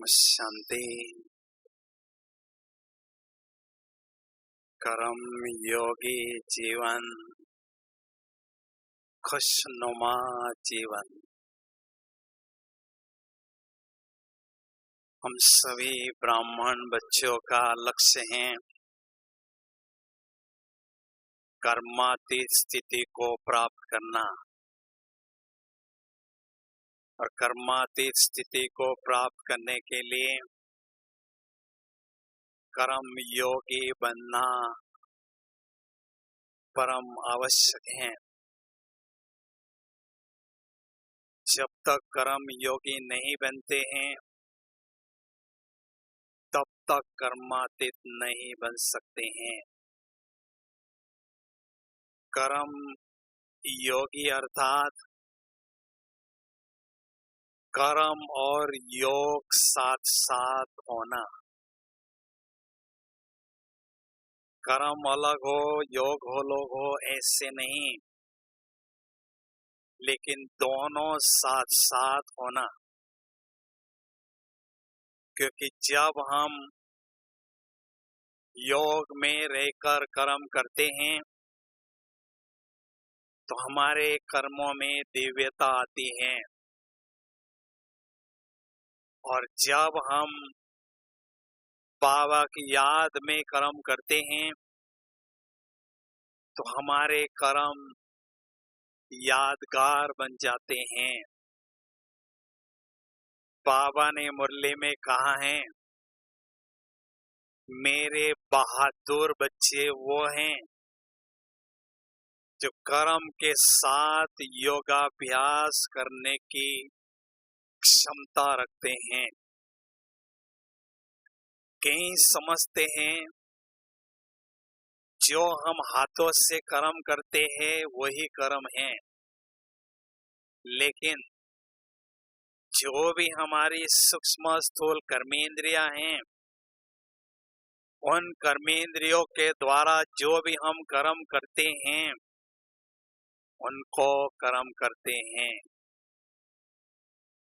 शांति। कर्म योगी जीवन, खुशनुमा जीवन। हम सभी ब्राह्मण बच्चों का लक्ष्य है कर्मातीत स्थिति को प्राप्त करना, और कर्मातीत स्थिति को प्राप्त करने के लिए कर्म योगी बनना परम आवश्यक है। जब तक कर्म योगी नहीं बनते हैं तब तक कर्मातीत नहीं बन सकते हैं। कर्म योगी अर्थात कर्म और योग साथ साथ होना। कर्म अलग हो योग अलग हो ऐसे नहीं, लेकिन दोनों साथ साथ होना। क्योंकि जब हम योग में रहकर कर्म करते हैं तो हमारे कर्मों में दिव्यता आती है, और जब हम बाबा की याद में कर्म करते हैं तो हमारे कर्म यादगार बन जाते हैं। बाबा ने मुरली में कहा है, मेरे बहादुर बच्चे वो हैं जो कर्म के साथ योगाभ्यास करने की क्षमता रखते हैं। कई समझते हैं जो हम हाथों से कर्म करते हैं वही कर्म है, लेकिन जो भी हमारी सूक्ष्म स्थूल कर्मेंद्रियां हैं, उन कर्मेंद्रियों के द्वारा जो भी हम कर्म करते हैं उनको कर्म करते हैं।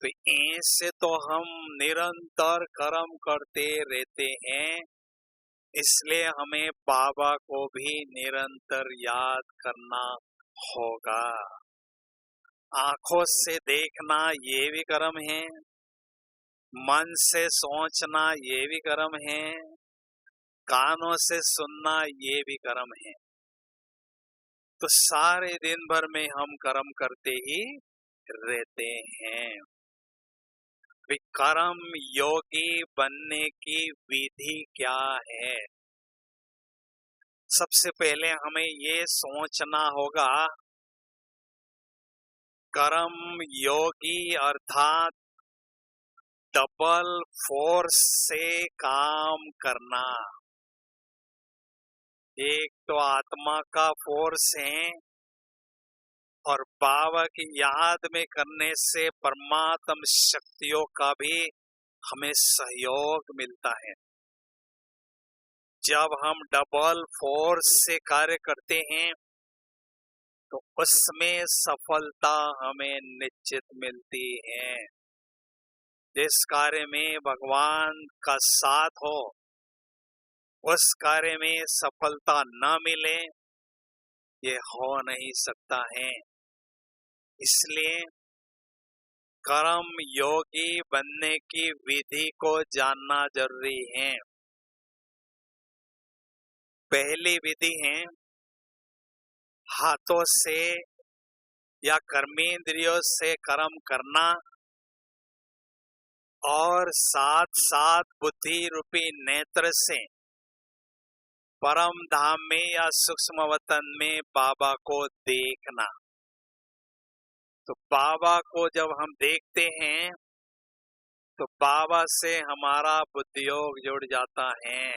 तो ऐसे तो हम निरंतर कर्म करते रहते हैं, इसलिए हमें बाबा को भी निरंतर याद करना होगा। आंखों से देखना ये भी कर्म है, मन से सोचना ये भी कर्म है, कानों से सुनना ये भी कर्म है। तो सारे दिन भर में हम कर्म करते ही रहते हैं। कर्म योगी बनने की विधि क्या है? सबसे पहले हमें ये सोचना होगा, कर्म योगी अर्थात डबल फोर्स से काम करना। एक तो आत्मा का फोर्स है, और बाबा की याद में करने से परमात्म शक्तियों का भी हमें सहयोग मिलता है। जब हम डबल फोर्स से कार्य करते हैं तो उसमें सफलता हमें निश्चित मिलती है। जिस कार्य में भगवान का साथ हो उस कार्य में सफलता न मिले ये हो नहीं सकता है। इसलिए कर्म योगी बनने की विधि को जानना जरूरी है। पहली विधि है हाथों से या कर्मेंद्रियों से कर्म करना, और साथ साथ बुद्धि रूपी नेत्र से परम धाम में या सूक्ष्म वतन में बाबा को देखना। तो बाबा को जब हम देखते हैं तो बाबा से हमारा बुद्धियोग जुड़ जाता है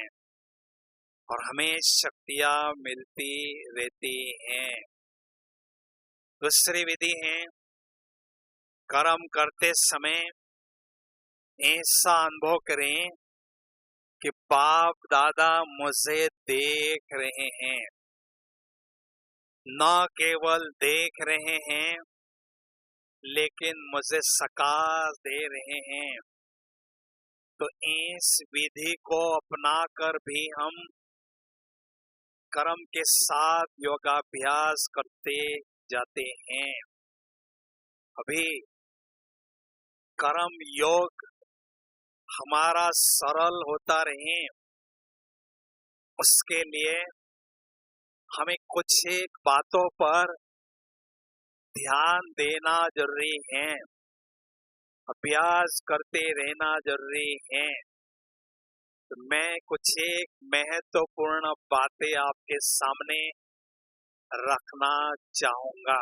और हमें शक्तियां मिलती रहती हैं। दूसरी विधि है कर्म करते समय ऐसा अनुभव करें कि बाप दादा मुझे देख रहे हैं। न केवल देख रहे हैं लेकिन मुझे सकार दे रहे हैं। तो इस विधि को अपनाकर भी हम कर्म के साथ योगाभ्यास करते जाते हैं। अभी कर्म योग हमारा सरल होता रहे, उसके लिए हमें कुछ एक बातों पर ध्यान देना जरूरी है, अभ्यास करते रहना जरूरी है। तो मैं कुछ एक महत्वपूर्ण बातें आपके सामने रखना चाहूंगा।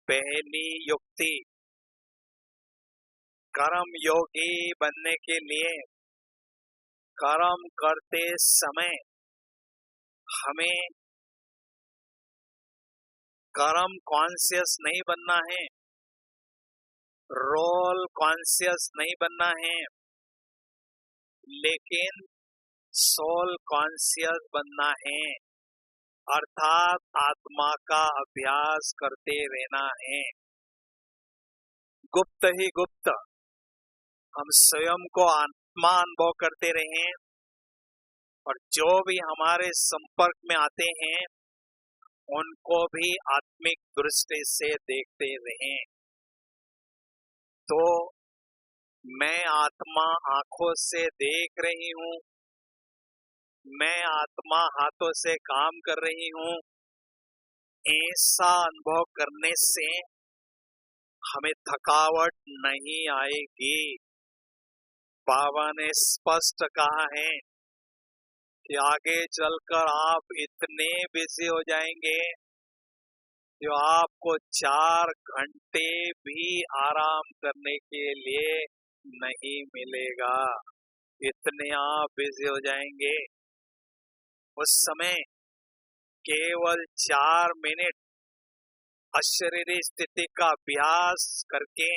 पहली युक्ति, कर्म योगी बनने के लिए कर्म करते समय हमें कर्म कॉन्शियस नहीं बनना है, रोल कॉन्शियस नहीं बनना है, लेकिन सोल कॉन्शियस बनना है, अर्थात आत्मा का अभ्यास करते रहना है। गुप्त ही गुप्त हम स्वयं को आत्मा अनुभव करते रहें और जो भी हमारे संपर्क में आते हैं उनको भी आत्मिक दृष्टि से देखते रहें। तो मैं आत्मा आंखों से देख रही हूँ, मैं आत्मा हाथों से काम कर रही हूँ, ऐसा अनुभव करने से हमें थकावट नहीं आएगी। बाबा ने स्पष्ट कहा है कि आगे चलकर आप इतने बिजी हो जाएंगे जो आपको 4 घंटे भी आराम करने के लिए नहीं मिलेगा। इतने आप बिजी हो जाएंगे। उस समय केवल 4 मिनट अशरीरी स्थिति का अभ्यास करके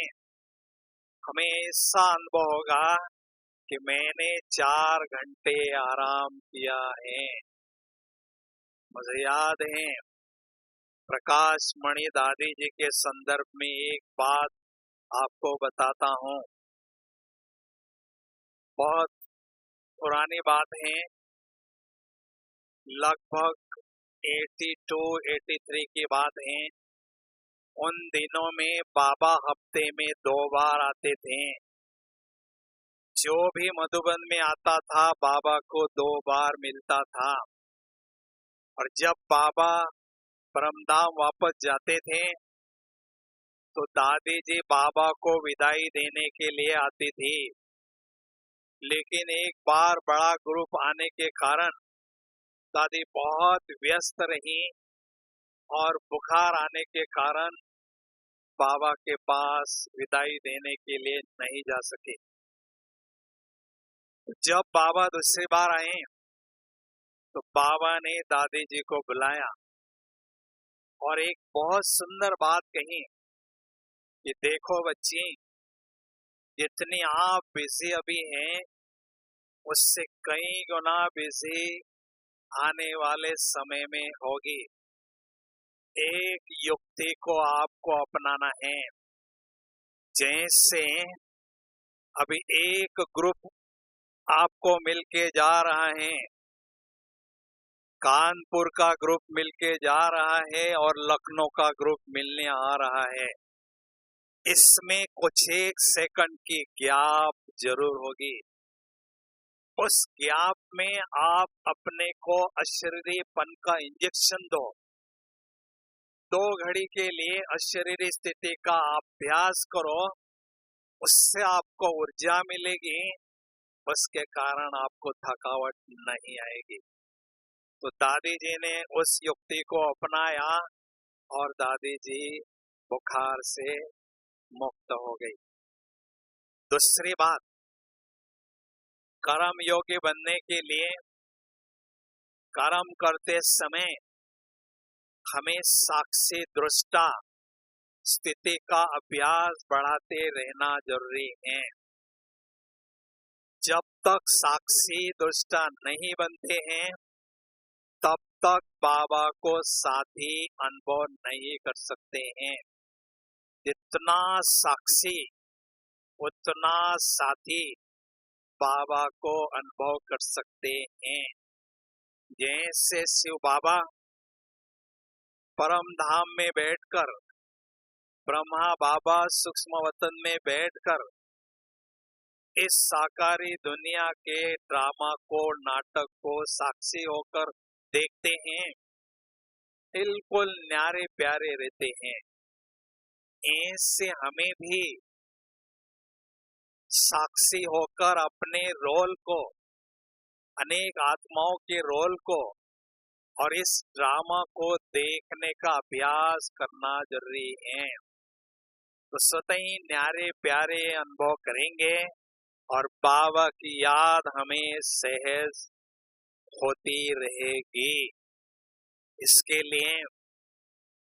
हमें ऐसा अनुभव होगा कि मैंने 4 घंटे आराम किया है। मुझे याद है प्रकाश मणि दादी जी के संदर्भ में एक बात आपको बताता हूँ। बहुत पुरानी बात है, लगभग 82-83 की बात है। उन दिनों में बाबा हफ्ते में 2 बार आते थे। जो भी मधुबन में आता था बाबा को 2 बार मिलता था। और जब बाबा परमधाम वापस जाते थे तो दादी जी बाबा को विदाई देने के लिए आती थी। लेकिन एक बार बड़ा ग्रुप आने के कारण दादी बहुत व्यस्त रही और बुखार आने के कारण बाबा के पास विदाई देने के लिए नहीं जा सके। जब बाबा दूसरी बार आए तो बाबा ने दादी जी को बुलाया और एक बहुत सुंदर बात कही कि देखो बच्ची, जितनी आप बिजी अभी हैं उससे कई गुना बिजी आने वाले समय में होगी। एक युक्ति को आपको अपनाना है। जैसे अभी एक ग्रुप आपको मिलके जा रहा है, कानपुर का ग्रुप मिलके जा रहा है और लखनऊ का ग्रुप मिलने आ रहा है। इसमें कुछ एक सेकंड की गैप जरूर होगी। उस गैप में आप अपने को अशरीरीपन का इंजेक्शन दो। 2 घड़ी के लिए अशरीरी स्थिति का अभ्यास करो, उससे आपको ऊर्जा मिलेगी, उसके कारण आपको थकावट नहीं आएगी। तो दादी जी ने उस युक्ति को अपनाया और दादी जी बुखार से मुक्त हो गई। दूसरी बात, कर्म योगी बनने के लिए कर्म करते समय हमें साक्षी दृष्टा स्थिति का अभ्यास बढ़ाते रहना जरूरी है। जब तक साक्षी दृष्टा नहीं बनते हैं तब तक बाबा को साथी अनुभव नहीं कर सकते हैं। जितना साक्षी उतना साथी बाबा को अनुभव कर सकते हैं। जैसे शिव बाबा परम धाम में बैठकर, ब्रह्मा बाबा सूक्ष्म वतन में बैठकर इस साकारी दुनिया के ड्रामा को, नाटक को साक्षी होकर देखते हैं, बिल्कुल न्यारे प्यारे रहते हैं। ऐसे हमें भी साक्षी होकर अपने रोल को, अनेक आत्माओं के रोल को और इस ड्रामा को देखने का अभ्यास करना जरूरी है। तो स्वतः ही न्यारे प्यारे अनुभव करेंगे और बाबा की याद हमें सहज होती रहेगी। इसके लिए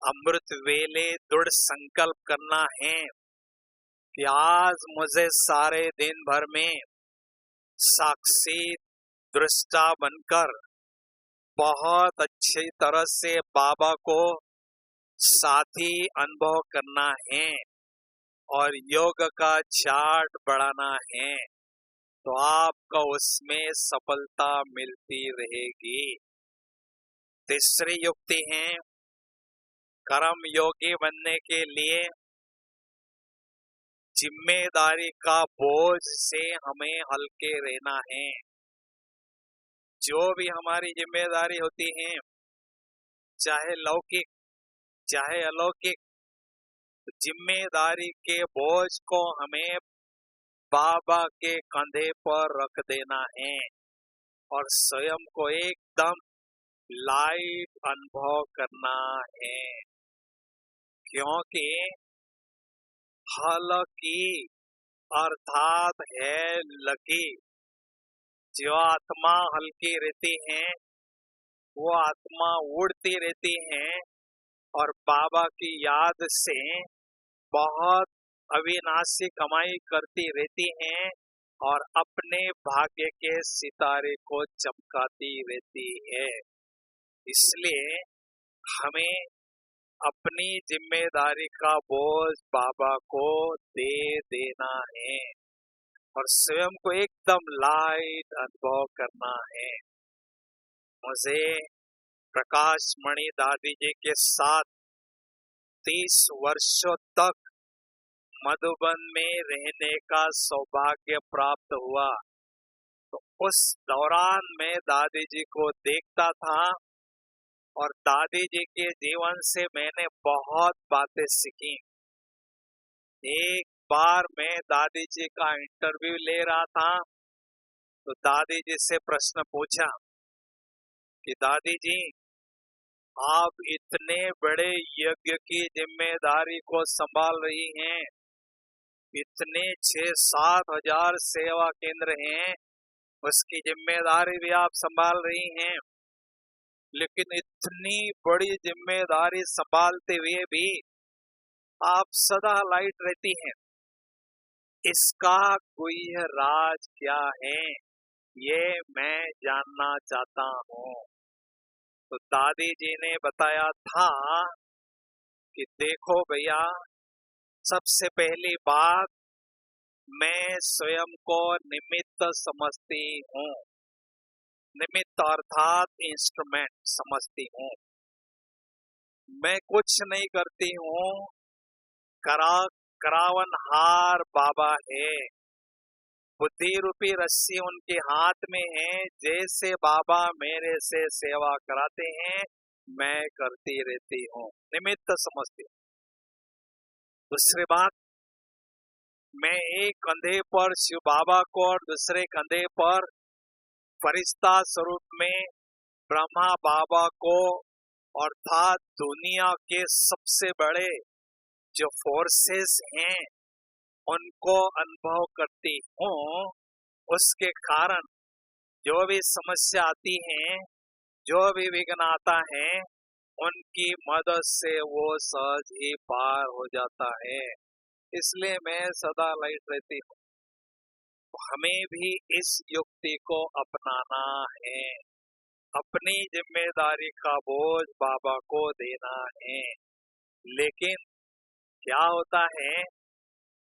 अमृत वेले दृढ़ संकल्प करना है कि आज मुझे सारे दिन भर में साक्षी दृष्टा बनकर बहुत अच्छी तरह से बाबा को साथी अनुभव करना है और योग का चार्ट बढ़ाना है, तो आपको उसमें सफलता मिलती रहेगी। तीसरी युक्ति है, कर्म योगी बनने के लिए जिम्मेदारी का बोझ से हमें हल्के रहना है। जो भी हमारी जिम्मेदारी होती है, चाहे लौकिक चाहे अलौकिक, जिम्मेदारी के बोझ को हमें बाबा के कंधे पर रख देना है और स्वयं को एकदम लाइट अनुभव करना है। क्योंकि हल्की अर्थात है लकी, जो आत्मा हल्की रहती है वो आत्मा उड़ती रहती है और बाबा की याद से बहुत अविनाशी कमाई करती रहती हैं और अपने भाग्य के सितारे को चमकाती रहती है। इसलिए हमें अपनी जिम्मेदारी का बोझ बाबा को दे देना है और स्वयं को एकदम लाइट अनुभव करना है। मुझे प्रकाश मणि दादी जी के साथ 30 वर्षों तक मधुबन में रहने का सौभाग्य प्राप्त हुआ। तो उस दौरान मैं दादी जी को देखता था और दादी जी के जीवन से मैंने बहुत बातें सीखी। एक बार मैं दादी जी का इंटरव्यू ले रहा था तो दादी जी से प्रश्न पूछा कि दादी जी, आप इतने बड़े यज्ञ की जिम्मेदारी को संभाल रही हैं, इतने 6-7 हजार सेवा केंद्र हैं, उसकी जिम्मेदारी भी आप संभाल रही हैं, लेकिन इतनी बड़ी जिम्मेदारी संभालते हुए भी आप सदा लाइट रहती हैं। इसका गुह्य राज क्या है, ये मैं जानना चाहता हूँ। तो दादी जी ने बताया था कि देखो भैया, सबसे पहली बात, मैं स्वयं को निमित्त समझती हूँ। निमित्त अर्थात इंस्ट्रूमेंट समझती हूँ। मैं कुछ नहीं करती हूँ, करावनहार बाबा है। बुद्धि रूपी रस्सी उनके हाथ में है। जैसे बाबा मेरे से सेवा कराते हैं, मैं करती रहती हूँ, निमित्त समझती हूँ। दूसरी बात, मैं एक कंधे पर शिव बाबा को और दूसरे कंधे पर फरिश्ता स्वरूप में ब्रह्मा बाबा को अर्थात दुनिया के सबसे बड़े जो फोर्सेस हैं उनको अनुभव करती हूँ। उसके कारण जो भी समस्या आती है, जो भी विघ्न आता है, उनकी मदद से वो सहज ही पार हो जाता है। इसलिए मैं सदा लाइट रहती हूँ। हमें भी इस युक्ति को अपनाना है, अपनी जिम्मेदारी का बोझ बाबा को देना है। लेकिन क्या होता है,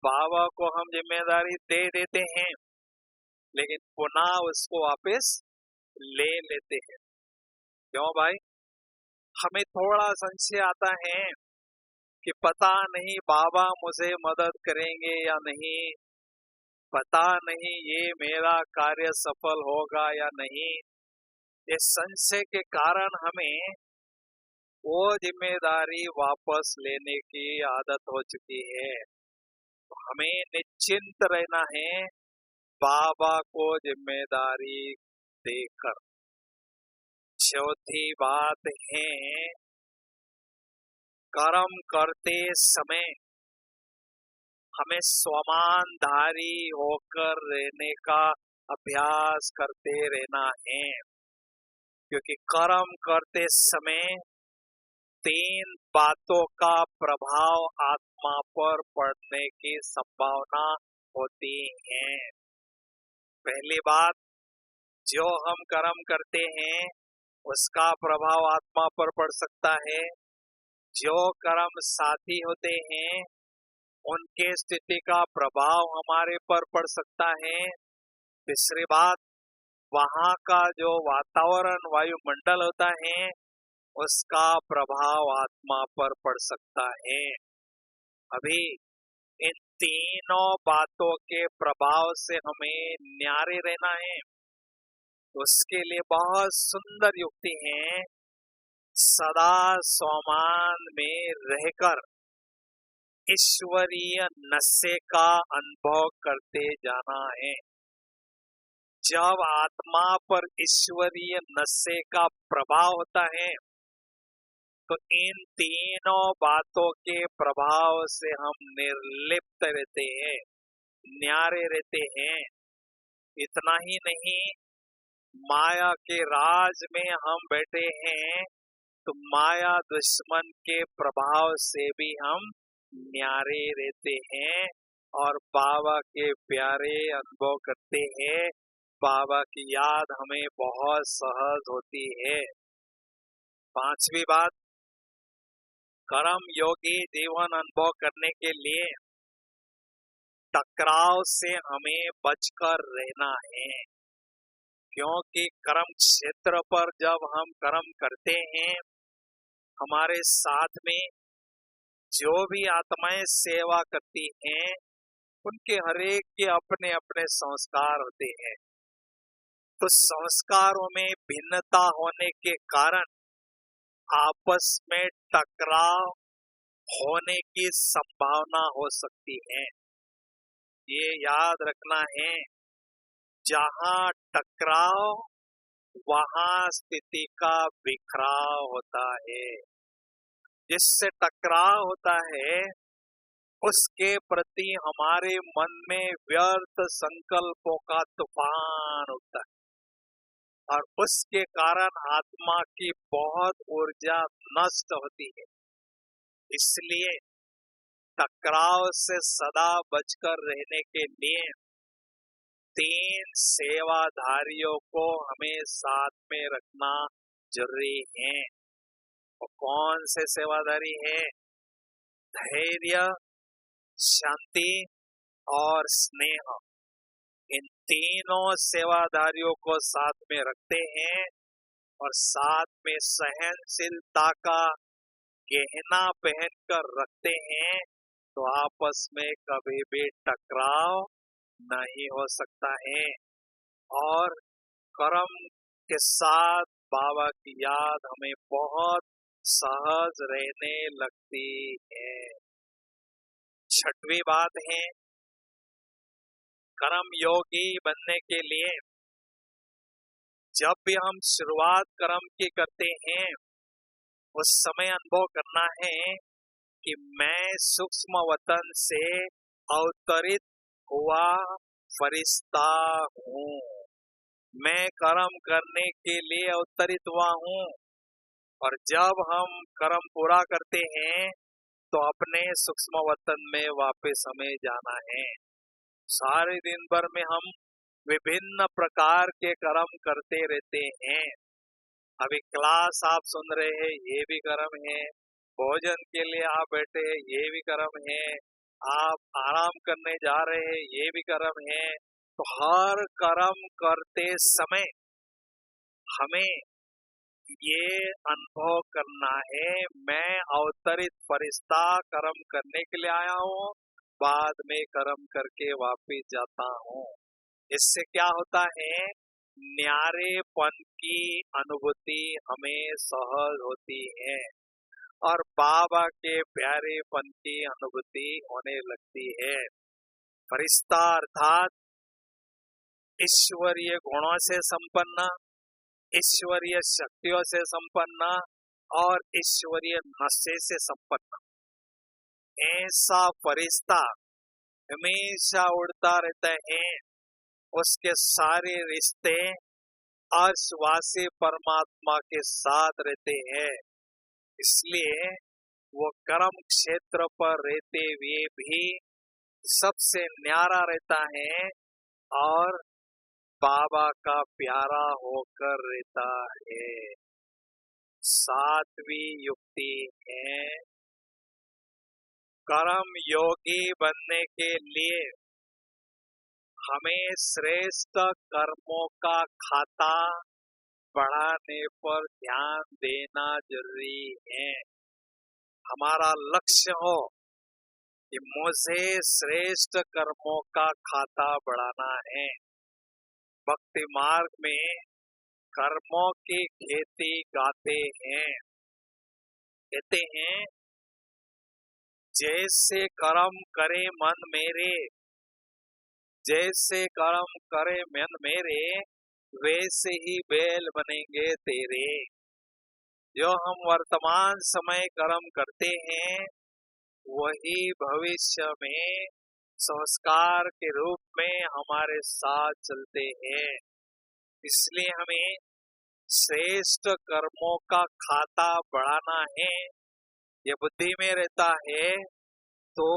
बाबा को हम जिम्मेदारी दे देते हैं लेकिन पुनः उसको वापस ले लेते हैं। क्यों भाई? हमें थोड़ा संशय आता है कि पता नहीं बाबा मुझे मदद करेंगे या नहीं, पता नहीं ये मेरा कार्य सफल होगा या नहीं। इस संशय के कारण हमें वो जिम्मेदारी वापस लेने की आदत हो चुकी है। तो हमें निश्चिंत रहना है बाबा को जिम्मेदारी देकर। चौथी बात है, कर्म करते समय हमें स्वमानधारी होकर रहने का अभ्यास करते रहना है, क्योंकि कर्म करते समय 3 बातों का प्रभाव आत्मा पर पड़ने की संभावना होती है। पहली बात, जो हम कर्म करते हैं उसका प्रभाव आत्मा पर पड़ सकता है। जो कर्म साथी होते हैं उनके स्थिति का प्रभाव हमारे पर पड़ सकता है। तीसरी बात, वहाँ का जो वातावरण वायुमंडल होता है उसका प्रभाव आत्मा पर पड़ सकता है। अभी इन तीनों बातों के प्रभाव से हमें न्यारे रहना है। उसके लिए बहुत सुंदर युक्ति है, सदा स्वमान में रहकर ईश्वरीय नशे का अनुभव करते जाना है। जब आत्मा पर ईश्वरीय नशे का प्रभाव होता है तो इन तीनों बातों के प्रभाव से हम निर्लिप्त रहते हैं, न्यारे रहते हैं। इतना ही नहीं, माया के राज में हम बैठे हैं तो माया दुश्मन के प्रभाव से भी हम न्यारे रहते हैं और बाबा के प्यारे अनुभव करते हैं। बाबा की याद हमें बहुत सहज होती है। पांचवी बात, कर्म योगी जीवन अनुभव करने के लिए टकराव से हमें बचकर रहना है, क्योंकि कर्म क्षेत्र पर जब हम कर्म करते हैं, हमारे साथ में जो भी आत्माएं सेवा करती हैं उनके हरेक के अपने अपने संस्कार होते हैं। तो संस्कारों में भिन्नता होने के कारण आपस में टकराव होने की संभावना हो सकती है। ये याद रखना है, जहाँ टकराव वहाँ स्थिति का बिखराव होता है। जिससे टकराव होता है उसके प्रति हमारे मन में व्यर्थ संकल्पों का तूफान उठता है और उसके कारण आत्मा की बहुत ऊर्जा नष्ट होती है। इसलिए टकराव से सदा बचकर रहने के लिए 3 सेवाधारियों को हमें साथ में रखना जरूरी है। वो कौन से सेवाधारी है? धैर्य, शांति और स्नेह। इन तीनों सेवाधारियों को साथ में रखते हैं और साथ में सहनशीलता का गहना पहनकर रखते हैं, तो आपस में कभी भी टकराव नहीं हो सकता है और कर्म के साथ बाबा की याद हमें बहुत सहज रहने लगती है। छठवीं बात है, कर्म योगी बनने के लिए जब भी हम शुरुआत कर्म की करते हैं उस समय अनुभव करना है कि मैं सूक्ष्म वतन से अवतरित हुआ फरिश्ता हूँ। मैं कर्म करने के लिए अवतरित हुआ हूँ और जब हम कर्म पूरा करते हैं तो अपने सूक्ष्म वतन में वापस हमें जाना है। सारे दिन भर में हम विभिन्न प्रकार के कर्म करते रहते हैं। अभी क्लास आप सुन रहे हैं, ये भी कर्म है। भोजन के लिए आप बैठे हैं, ये भी कर्म है। आप आराम करने जा रहे हैं, ये भी कर्म है। तो हर कर्म करते समय हमें ये अनुभव करना है, मैं अवतरित फरिश्ता कर्म करने के लिए आया हूँ, बाद में कर्म करके वापिस जाता हूँ। इससे क्या होता है, न्यारेपन की अनुभूति हमें सहज होती है और बाबा के प्यारेपन की अनुभूति होने लगती है। फरिश्ता अर्थात ईश्वरीय गुणों से संपन्न, ईश्वरीय शक्तियों से संपन्न और ईश्वरीय नशे से संपन्न, ऐसा फरिश्ता हमेशा उड़ता रहता है। उसके सारे रिश्ते अर्शवासी परमात्मा के साथ रहते हैं, इसलिए वो कर्म क्षेत्र पर रहते हुए भी सबसे न्यारा रहता है और बाबा का प्यारा होकर रहता है। सातवीं युक्ति है, कर्म योगी बनने के लिए हमें श्रेष्ठ कर्मों का खाता बढ़ाने पर ध्यान देना जरूरी है। हमारा लक्ष्य हो कि मुझे श्रेष्ठ कर्मों का खाता बढ़ाना है। भक्ति मार्ग में कर्मों की खेती गाते हैं, कहते हैं जैसे कर्म करे मन मेरे, जैसे कर्म करे मन मेरे, वैसे ही बैल बनेंगे तेरे। जो हम वर्तमान समय कर्म करते हैं वही भविष्य में संस्कार के रूप में हमारे साथ चलते हैं। इसलिए हमें श्रेष्ठ कर्मों का खाता बढ़ाना है। ये बुद्धि में रहता है तो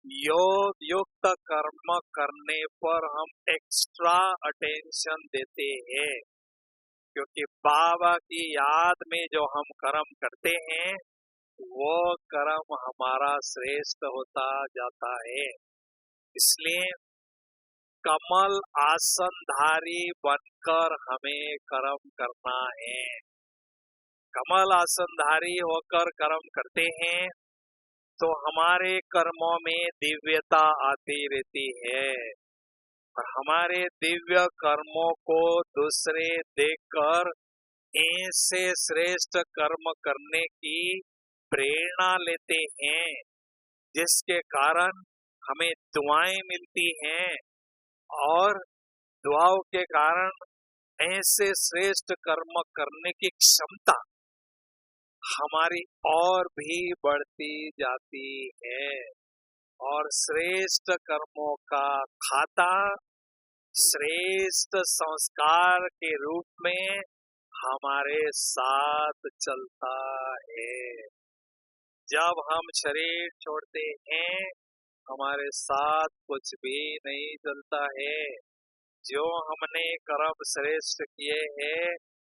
योग युक्त कर्म करने पर हम एक्स्ट्रा अटेंशन देते हैं, क्योंकि बाबा की याद में जो हम कर्म करते हैं वो कर्म हमारा श्रेष्ठ होता जाता है। इसलिए कमल आसनधारी बनकर हमें कर्म करना है। कमल आसनधारी होकर कर्म करते हैं तो हमारे कर्मों में दिव्यता आती रहती है और हमारे दिव्य कर्मों को दूसरे देखकर ऐसे श्रेष्ठ कर्म करने की प्रेरणा लेते हैं, जिसके कारण हमें दुआएं मिलती हैं और दुआओं के कारण ऐसे श्रेष्ठ कर्म करने की क्षमता हमारी और भी बढ़ती जाती है और श्रेष्ठ कर्मों का खाता श्रेष्ठ संस्कार के रूप में हमारे साथ चलता है। जब हम शरीर छोड़ते हैं हमारे साथ कुछ भी नहीं चलता है। जो हमने कर्म श्रेष्ठ किए हैं,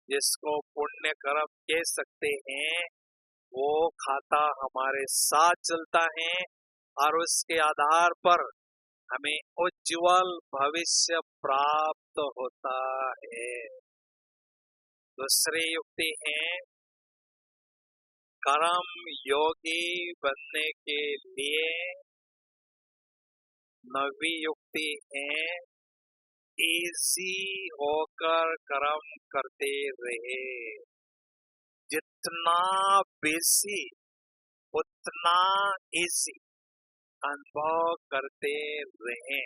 जिसको पुण्य कर्म कह सकते हैं, वो खाता हमारे साथ चलता है और उसके आधार पर हमें उज्जवल भविष्य प्राप्त होता है। दूसरी युक्ति है, कर्म योगी बनने के लिए नवी युक्ति है, इजी होकर कर्म करते रहे। जितना बेसी उतना इजी अनुभव करते रहे।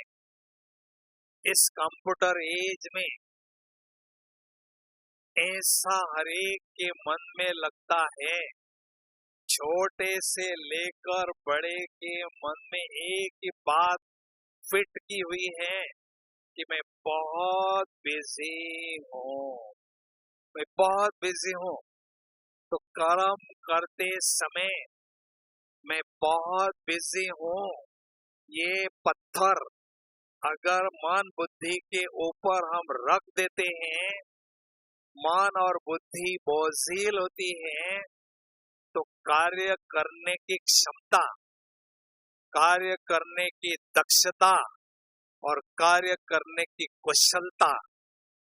इस कंप्यूटर एज में ऐसा हरेक के मन में लगता है, छोटे से लेकर बड़े के मन में एक ही बात फिट की हुई है कि मैं बहुत बिजी हूँ, मैं बहुत बिजी हूँ। तो कर्म करते समय मैं बहुत बिजी हूँ, ये पत्थर अगर मन बुद्धि के ऊपर हम रख देते हैं, मन और बुद्धि बोझिल होती है, तो कार्य करने की क्षमता, कार्य करने की दक्षता और कार्य करने की कुशलता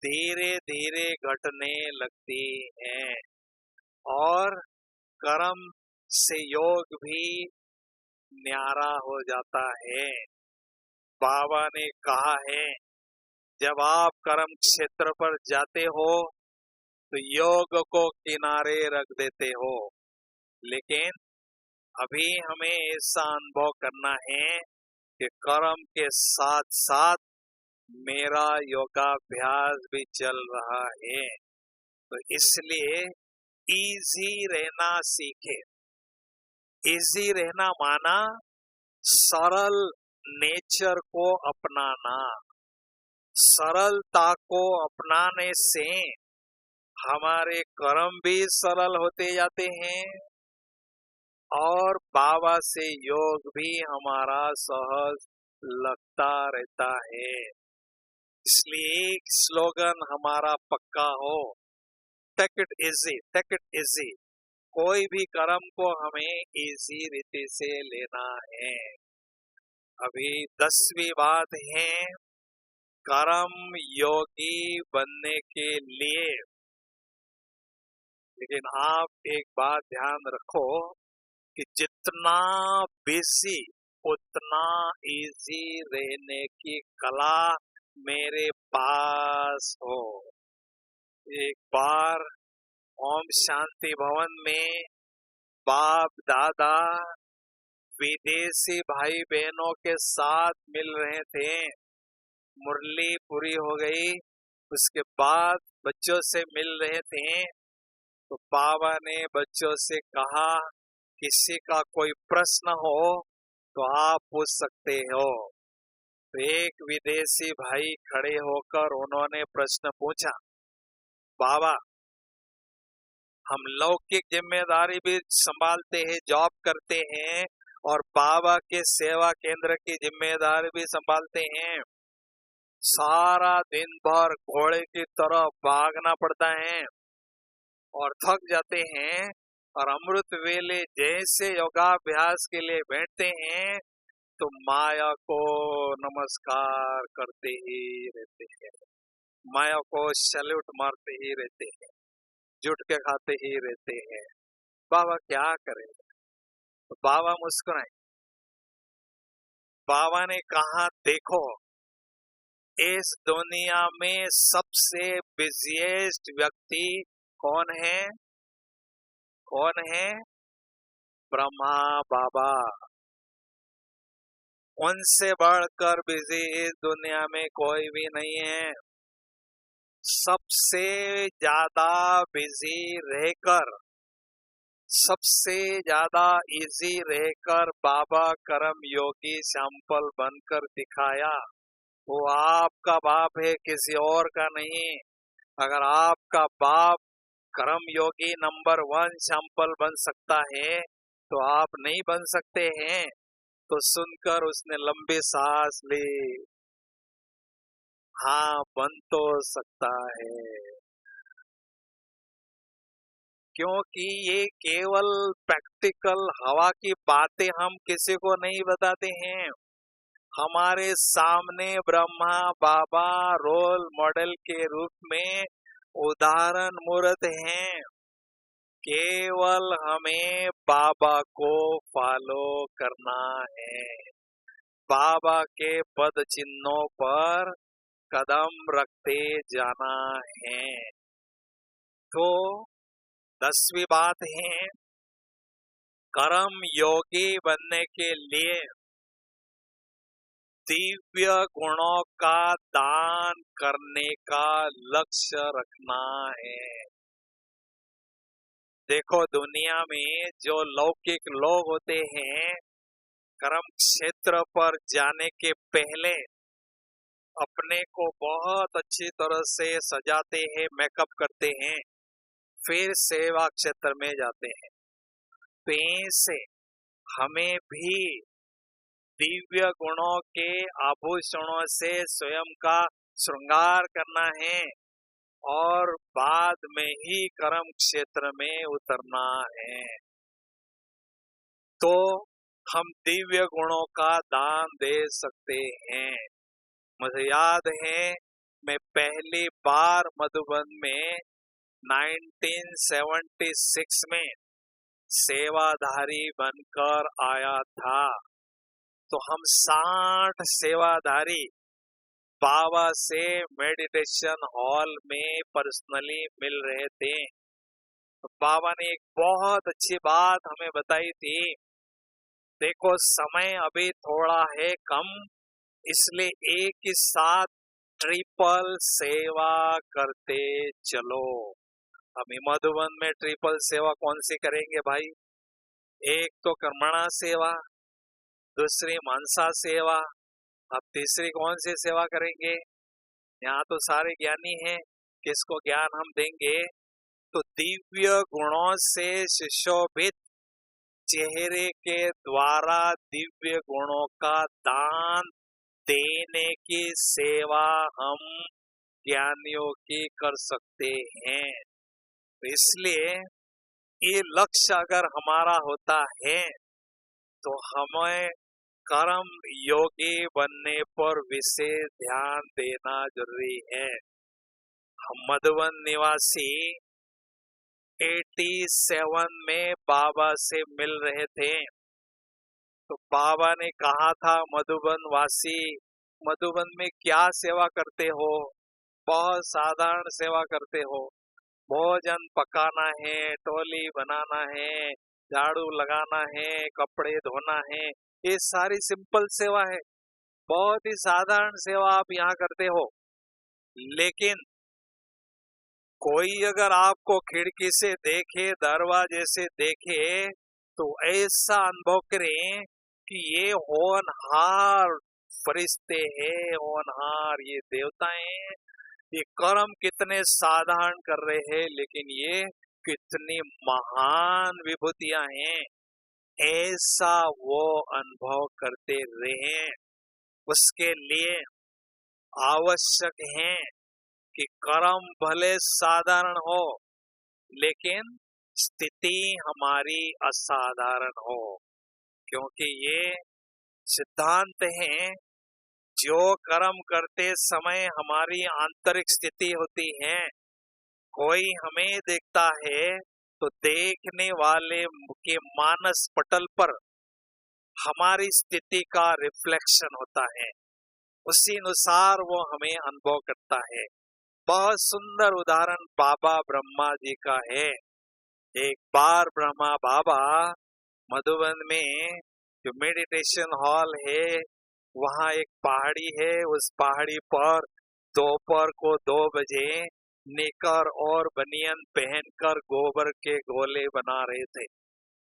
धीरे धीरे घटने लगती है और कर्म से योग भी न्यारा हो जाता है। बाबा ने कहा है, जब आप कर्म क्षेत्र पर जाते हो तो योग को किनारे रख देते हो, लेकिन अभी हमें ऐसा अनुभव करना है कि कर्म के साथ साथ मेरा योगाभ्यास भी चल रहा है। तो इसलिए इजी रहना सीखे। इजी रहना माना सरल नेचर को अपनाना। सरलता को अपनाने से हमारे कर्म भी सरल होते जाते हैं और बाबा से योग भी हमारा सहज लगता रहता है। इसलिए एक स्लोगन हमारा पक्का हो, take it easy, take it easy. कोई भी कर्म को हमें इजी रीति से लेना है। अभी 10वीं बात है, कर्म योगी बनने के लिए। लेकिन आप एक बात ध्यान रखो कि जितना बिजी उतना इजी रहने की कला मेरे पास हो। एक बार ओम शांति भवन में बाप दादा विदेशी भाई बहनों के साथ मिल रहे थे। मुरली पूरी हो गई, उसके बाद बच्चों से मिल रहे थे। तो बाबा ने बच्चों से कहा, किसी का कोई प्रश्न हो तो आप पूछ सकते हो। तो एक विदेशी भाई खड़े होकर उन्होंने प्रश्न पूछा, बाबा हम लौकिक जिम्मेदारी भी संभालते हैं, जॉब करते हैं और बाबा के सेवा केंद्र की जिम्मेदारी भी संभालते हैं। सारा दिन भर घोड़े की तरह भागना पड़ता है और थक जाते हैं और अमृत वेले जैसे योगाभ्यास के लिए बैठते हैं तो माया को नमस्कार करते ही रहते हैं, माया को सैल्यूट मारते ही रहते हैं, जुट के खाते ही रहते हैं। बाबा क्या करें? तो बाबा मुस्कुराए। बाबा ने कहा, देखो इस दुनिया में सबसे बिजिएस्ट व्यक्ति कौन है? कौन है? ब्रह्मा बाबा। उनसे बढ़कर बिजी इस दुनिया में कोई भी नहीं है। सबसे ज्यादा बिजी रहकर, सबसे ज्यादा इजी रहकर बाबा कर्म योगी सैंपल बनकर दिखाया। वो आपका बाप है, किसी और का नहीं। अगर आपका बाप कर्म योगी नंबर 1 सैंपल बन सकता है तो आप नहीं बन सकते हैं। तो सुनकर उसने लंबी सांस ली। हाँ, बन तो सकता है, क्योंकि ये केवल प्रैक्टिकल हवा की बातें हम किसी को नहीं बताते हैं। हमारे सामने ब्रह्मा बाबा रोल मॉडल के रूप में उदाहरण मूर्त हैं। केवल हमें बाबा को फॉलो करना है, बाबा के पद चिन्हों पर कदम रखते जाना है। तो 10वीं बात है, कर्म योगी बनने के लिए दिव्य गुणों का दान करने का लक्ष्य रखना है। देखो दुनिया में जो लौकिक लोग होते हैं, कर्म क्षेत्र पर जाने के पहले अपने को बहुत अच्छी तरह से सजाते हैं, मेकअप करते हैं, फिर सेवा क्षेत्र में जाते हैं। तो ऐसे हमें भी दिव्य गुणों के आभूषणों से स्वयं का श्रृंगार करना है और बाद में ही कर्म क्षेत्र में उतरना है। तो हम दिव्य गुणों का दान दे सकते हैं। मुझे याद है मैं पहली बार मधुबन में 1976 में सेवाधारी बनकर आया था। तो हम 60 सेवाधारी बाबा से मेडिटेशन हॉल में पर्सनली मिल रहे थे। तो बाबा ने एक बहुत अच्छी बात हमें बताई थी, देखो समय अभी थोड़ा है कम, इसलिए एक ही साथ ट्रिपल सेवा करते चलो। अभी मधुबन में ट्रिपल सेवा कौन सी करेंगे भाई? एक तो कर्मणा सेवा, दूसरी मनसा सेवा, अब तीसरी कौन सी सेवा करेंगे? यहाँ तो सारे ज्ञानी हैं, किसको ज्ञान हम देंगे? तो दिव्य गुणों से सुशोभित चेहरे के द्वारा दिव्य गुणों का दान देने की सेवा हम ज्ञानियों की कर सकते हैं। तो इसलिए ये लक्ष्य अगर हमारा होता है तो हमें कर्म योगी बनने पर विशेष ध्यान देना जरूरी है। हम मधुबन निवासी 87 में बाबा से मिल रहे थे। तो बाबा ने कहा था, मधुबन वासी, मधुबन में क्या सेवा करते हो? बहुत साधारण सेवा करते हो, भोजन पकाना है, टोली बनाना है, झाड़ू लगाना है, कपड़े धोना है, ये सारी सिंपल सेवा है, बहुत ही साधारण सेवा आप यहाँ करते हो। लेकिन कोई अगर आपको खिड़की से देखे, दरवाजे से देखे, तो ऐसा अनुभव करें कि ये होनहार फरिश्ते हैं, होनहार ये देवताएं हैं, ये कर्म कितने साधारण कर रहे हैं, लेकिन ये कितनी महान विभूतियां हैं, ऐसा वो अनुभव करते रहे। उसके लिए आवश्यक है कि कर्म भले साधारण हो, लेकिन स्थिति हमारी असाधारण हो, क्योंकि ये सिद्धांत है, जो कर्म करते समय हमारी आंतरिक स्थिति होती है, कोई हमें देखता है तो देखने वाले के मानस पटल पर हमारी स्थिति का रिफ्लेक्शन होता है, उसी अनुसार वो हमें अनुभव करता है। बहुत सुंदर उदाहरण बाबा ब्रह्मा जी का है। एक बार ब्रह्मा बाबा मधुबन में जो मेडिटेशन हॉल है, वहाँ एक पहाड़ी है, उस पहाड़ी पर दोपहर को 2 बजे निकर और बनियन पहनकर गोबर के गोले बना रहे थे।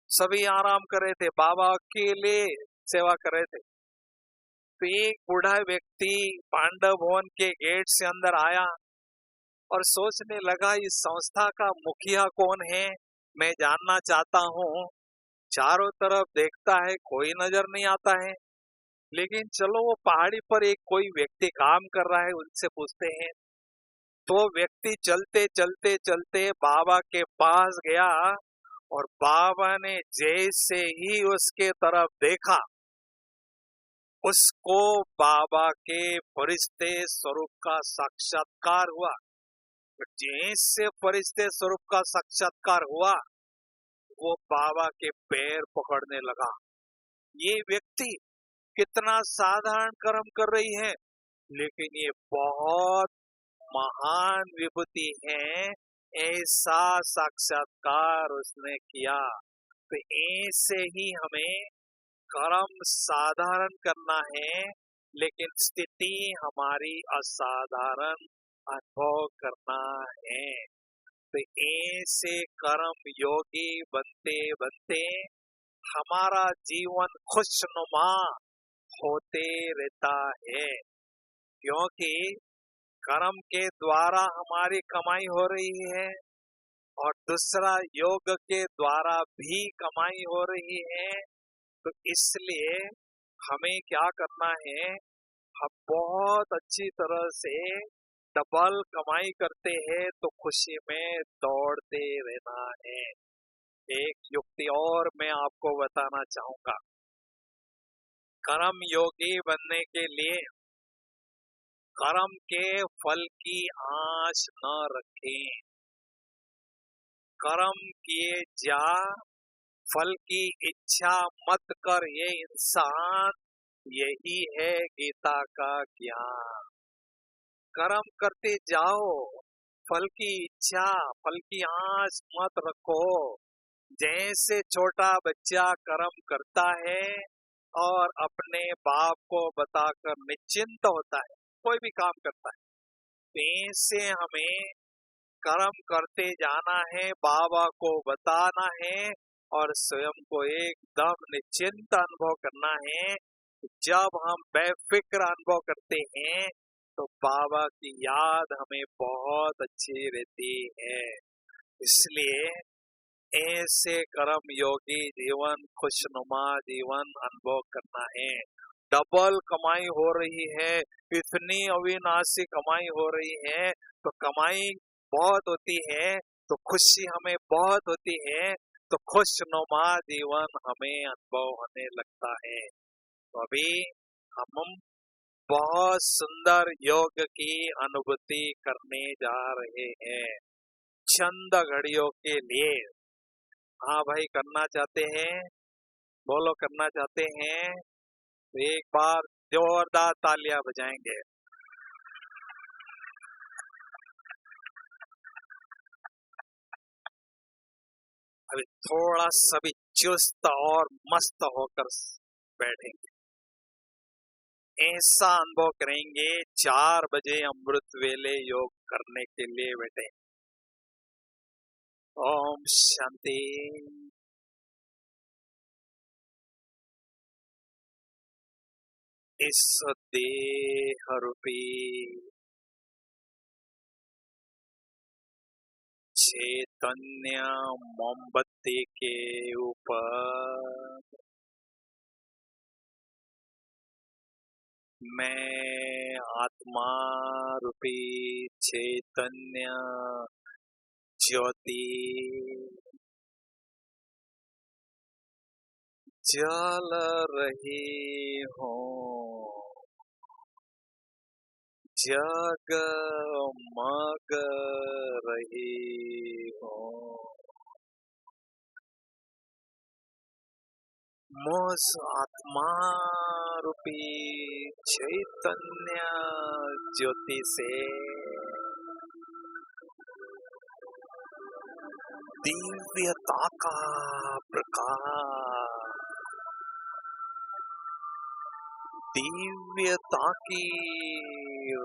सभी आराम कर रहे थे, बाबा अकेले सेवा कर रहे थे। तो एक बूढ़ा व्यक्ति पांडव भवन के गेट से अंदर आया और सोचने लगा, इस संस्था का मुखिया कौन है, मैं जानना चाहता हूँ। चारों तरफ देखता है, कोई नजर नहीं आता है, लेकिन चलो वो पहाड़ी पर एक कोई व्यक्ति काम कर रहा है, उनसे पूछते हैं। तो व्यक्ति चलते चलते चलते बाबा के पास गया और बाबा ने जैसे ही उसके तरफ देखा, उसको बाबा के फरिश्ते स्वरूप का साक्षात्कार हुआ। जैसे फरिश्ते स्वरूप का साक्षात्कार हुआ, वो बाबा के पैर पकड़ने लगा। ये व्यक्ति कितना साधारण कर्म कर रही है, लेकिन ये बहुत महान विभूति है, ऐसा साक्षात्कार उसने किया। तो ऐसे ही हमें कर्म साधारण करना है, लेकिन स्थिति हमारी असाधारण अनुभव करना है। तो ऐसे कर्म योगी बनते बनते हमारा जीवन खुशनुमा होते रहता है, क्योंकि कर्म के द्वारा हमारी कमाई हो रही है और दूसरा योग के द्वारा भी कमाई हो रही है। तो इसलिए हमें क्या करना है, हम बहुत अच्छी तरह से डबल कमाई करते हैं, तो खुशी में दौड़ते रहना है। एक युक्ति और मैं आपको बताना चाहूंगा। कर्म योगी बनने के लिए कर्म के फल की आस न रखें। कर्म किए जा, फल की इच्छा मत कर, ये इंसान, यही है गीता का ज्ञान। कर्म करते जाओ, फल की इच्छा, फल की आस मत रखो। जैसे छोटा बच्चा कर्म करता है और अपने बाप को बताकर निश्चिंत होता है, कोई भी काम करता है, वैसे हमें कर्म करते जाना है, बाबा को बताना है और स्वयं को एकदम निश्चिंत अनुभव करना है। जब हम बेफिक्र अनुभव करते हैं तो बाबा की याद हमें बहुत अच्छी रहती है। इसलिए ऐसे कर्म योगी जीवन, खुशनुमा जीवन अनुभव करना है। डबल कमाई हो रही है, इतनी अविनाशी कमाई हो रही है, तो कमाई बहुत होती है तो खुशी हमें बहुत होती है, तो खुशनुमा जीवन हमें अनुभव होने लगता है। तो अभी हम बहुत सुंदर योग की अनुभूति करने जा रहे हैं चंद घड़ियों के लिए। हाँ भाई, करना चाहते हैं? बोलो, करना चाहते हैं तो एक बार जोरदार तालियां बजाएंगे। अभी थोड़ा सभी चुस्त और मस्त होकर बैठेंगे, ऐसा अनुभव करेंगे 4 बजे अमृत वेले योग करने के लिए बैठे। ओम शांति। इस देह रूपी चैतन्य मोमबत्ती के ऊपर मैं आत्मा रूपी चैतन्य ज्योति जल रही हूँ, जगमग रही हूँ। मुझ आत्मा रूपी चैतन्य ज्योति से दिव्यता का प्रकाश, दिव्यता की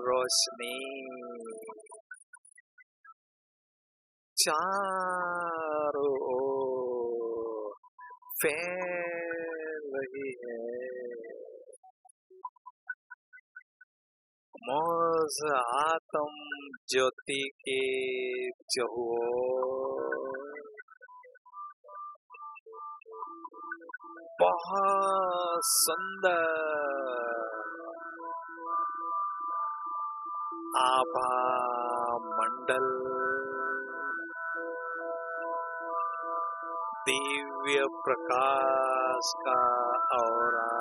रोशनी चारों ओर फैल रही है। मुझ आत्म ज्योति के चहुओर बहुत सुंदर आभा मंडल, दिव्य प्रकाश का औरा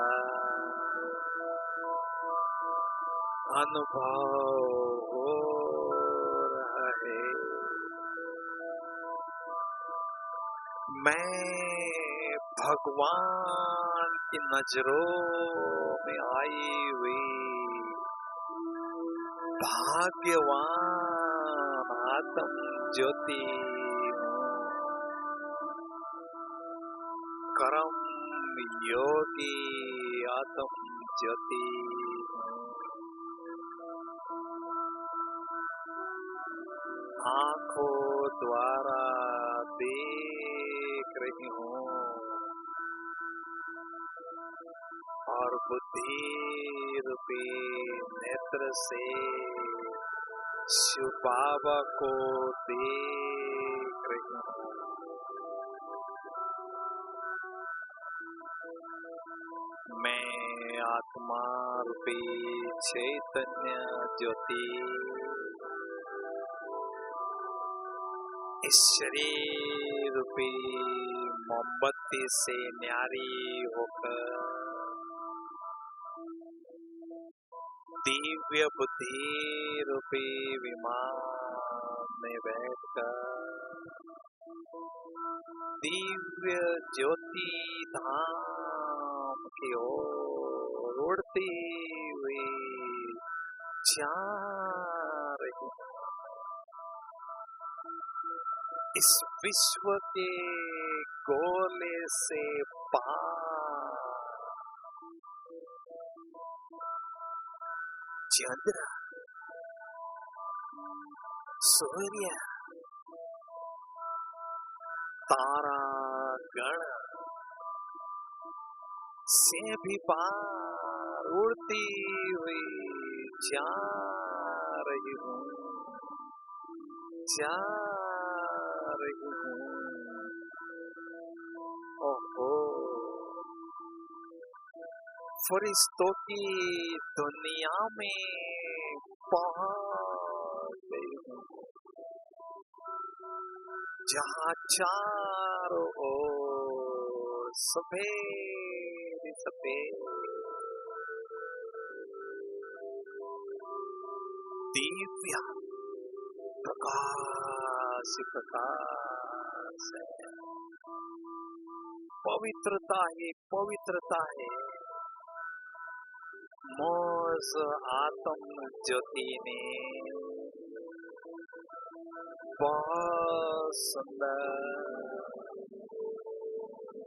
अनुभव हो रहा है। मैं भगवान की नजरों में आई हुई भाग्यवान आत्म ज्योति हूँ। कर्म योगी आत्म ज्योति हूँ। आंखों द्वारा देख रही हूँ और बुद्धि रूपी नेत्र से शिव बाबा को देख रही हूँ। मैं आत्मा रूपी चैतन्य ज्योति इस शरीर रूपी मोमबत्ती से न्यारी होकर दिव्य बुद्धि रूपी विमान में बैठकर दिव्य ज्योति धाम की ओर उड़ती हुई जा रही इस विश्व के गोले से पार चंद्र सूर्य तारा गण से भी पार उड़ती हुई जा रही हूँ जा रही हूँ। ओहो फरिश्तों की दुनिया में पहुंच गई हूँ जहाँ चारों ओर सफेद सफेद दिव्य प्रकाश प्रकाश है। पवित्रता है मोज आत्म ज्योति ने बहुत सुंदर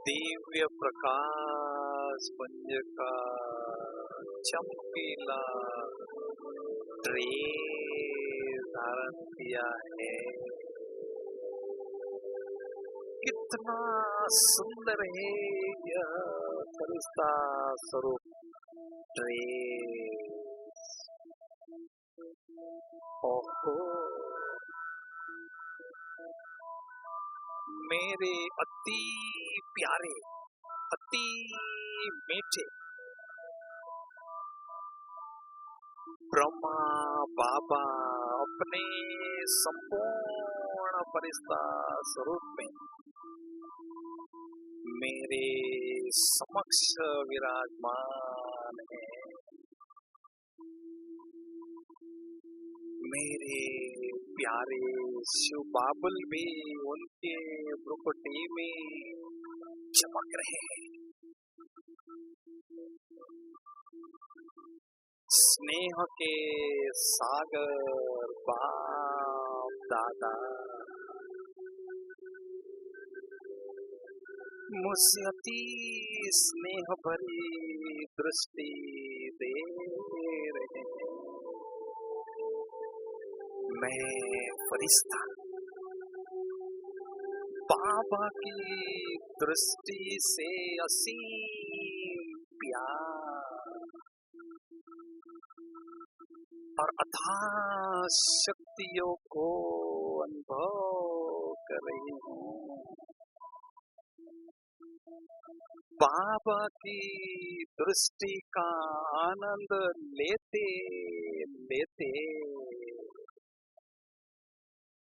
दिव्य प्रकाश पुंज का चमकीला ड्रेस धारण किया है। कितना सुंदर है यह फरिश्ता स्वरूप ड्रेस। ओहो मेरे अति प्यारे अति मीठे ब्रह्मा बाबा अपने संपूर्ण फरिश्ता स्वरूप में मेरे समक्ष विराजमान है। मेरे प्यारे शिव बाबुल भी उनके भ्रुकुटी में चमक रहे हैं। स्नेह के सागर बाप दादा मुझसे अति स्नेह भरी दृष्टि दे रहे हैं। मैं फरिश्ता बाबा की दृष्टि से असीम प्यार और अथाह शक्तियों को अनुभव कर रही हूँ। बाबा की दृष्टि का आनंद लेते लेते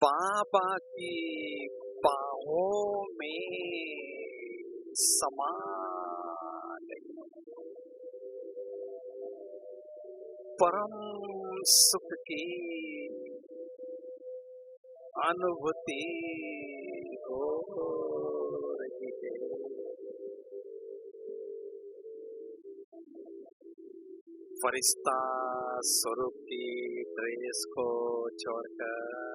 बाबा की बाहों में समा गई। परम सुख की अनुभूति हो रही है। फरिश्ता स्वरूप की ड्रेस को छोड़कर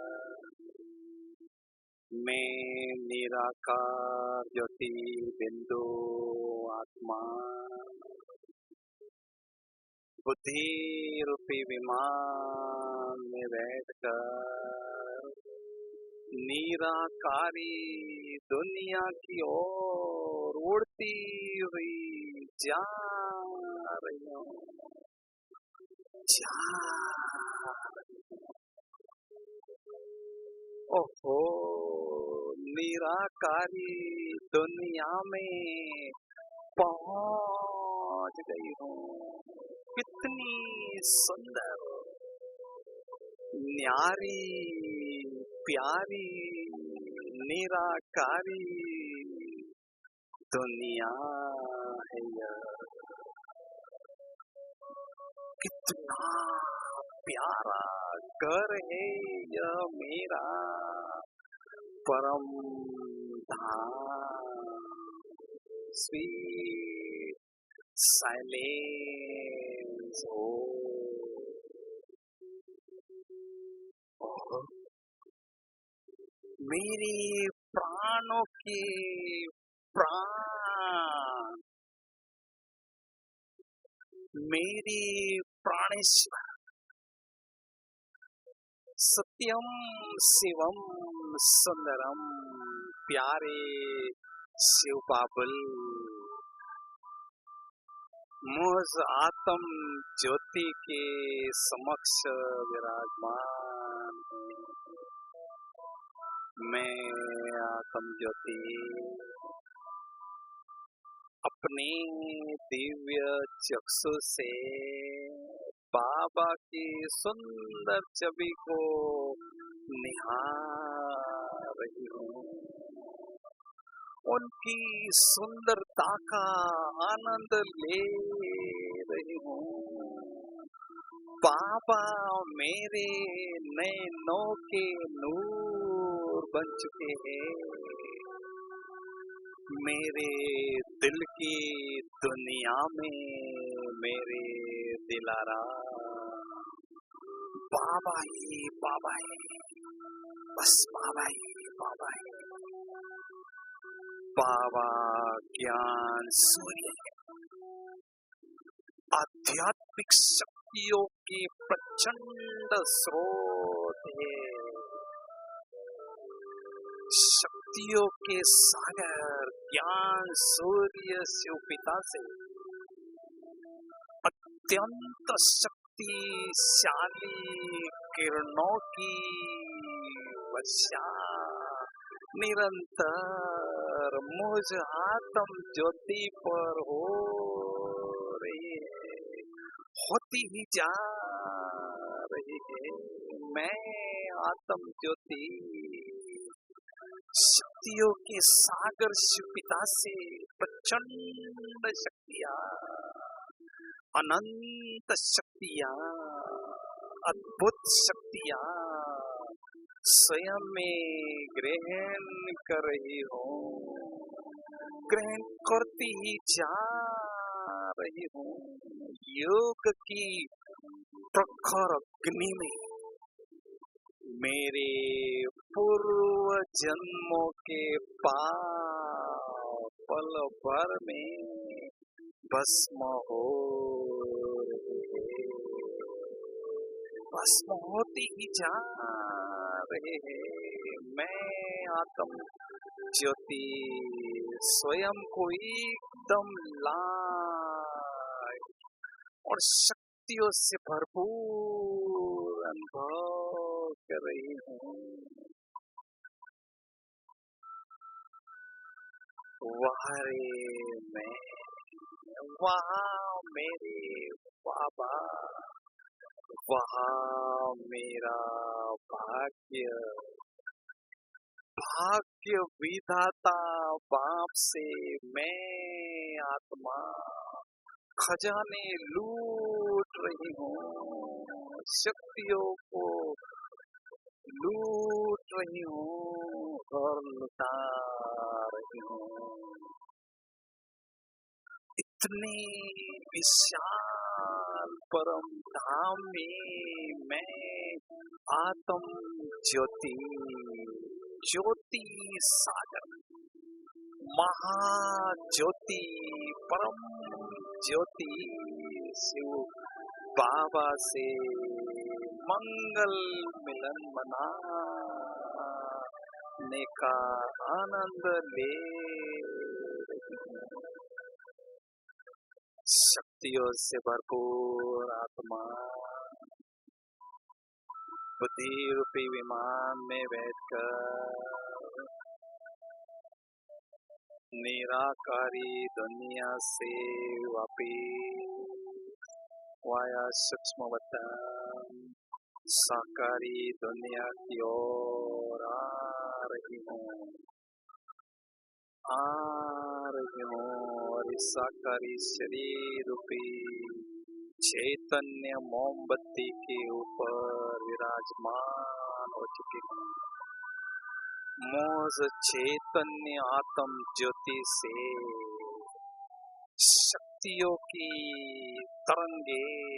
मैं निराकार ज्योति बिंदु आत्मा बुद्धि रूपी विमान में बैठकर निराकारी दुनिया की ओर उड़ती हुई जा रही हूँ। ओहो निराकारी दुनिया में पहुंच गई हूँ। कितनी सुंदर न्यारी प्यारी निराकारी दुनिया है यह। कितना प्यारा घर है यह मेरा परम धाम, स्वीट साइलेंस हो। मेरे प्राणों के प्राण, मेरे प्राणेश्वर, सत्यम शिवम सुंदरम प्यारे शिव बाबुल, मुझ आत्म ज्योति के समक्ष विराजमान। मैं आत्म ज्योति अपने दिव्य चक्षु से बाबा की सुंदर छवि को निहार रही हूँ। उनकी सुंदरता का आनंद ले रही हूँ। बाबा मेरे नैनों के नूर बन चुके हैं। मेरे दिल की दुनिया में मेरे दिलारा बाबा ही बाबा है, बस बाबा ही बाबा है। बाबा ज्ञान सूर्य है, आध्यात्मिक शक्तियों की प्रचंड स्रोत है। शक्तियों के सागर ज्ञान सूर्य शिव पिता से अत्यंत शक्तिशाली किरणों की वर्षा निरंतर मुझ आत्म ज्योति पर हो रही है, होती ही जा रही है। मैं आत्म ज्योति शक्तियों के सागर शिव पिता से प्रचंड शक्तियां, अनंत शक्तियां, अद्भुत शक्तियां स्वयं में ग्रहण कर रही हूँ, ग्रहण करती ही जा रही हूँ। योग की प्रखर अग्नि में मेरे पूर्व जन्मों के पाप पल भर में भस्म हो रहे हैं, भस्म होती ही जा रहे हैं। मैं आत्म ज्योति स्वयं को एकदम लाइट और शक्तियों से भरपूर अनुभव कर रही हूँ। वहाँ रे मैं, वहाँ मेरे बाबा, वहाँ मेरा भाग्य, भाग्य विधाता बाप से मैं आत्मा खजाने लूट रही हूँ, शक्तियों को लूट रही हूँ और लुटा रही हूँ। इतने विशाल परम धाम में मैं आत्म ज्योति, ज्योति सागर, महाज्योति, परम ज्योति शिव बाबा से मंगल मिलन मनाने का आनंद ले रही हूँ। शक्तियों से भरपूर आत्मा बुद्धि रूपी विमान में बैठकर निराकारी दुनिया से वापिस वाया सूक्ष्म वतन साकारी दुनिया की ओर आ रही हूँ, आ रही हूँ। और इस साकारी शरीर रूपी चैतन्य मोमबत्ती के ऊपर विराजमान हो चुके हैं। मोज चैतन्य आत्म ज्योति से शक्तियों की तरंगे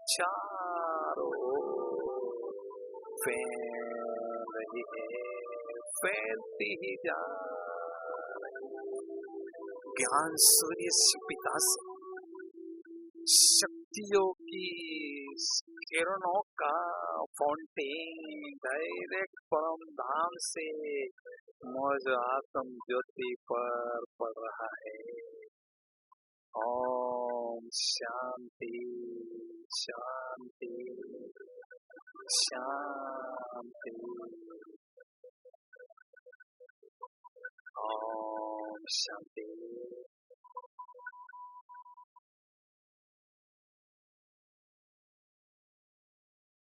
चारों ओर फैल रही है, फैलती ही जा रही है। ज्ञान सूर्य से पिता से शक्तियों की किरणों का फाउंटेन डायरेक्ट परम धाम से मौज आत्म ज्योति पर पड़ रहा है। ओम शांति शांति शांति। ओम शांति।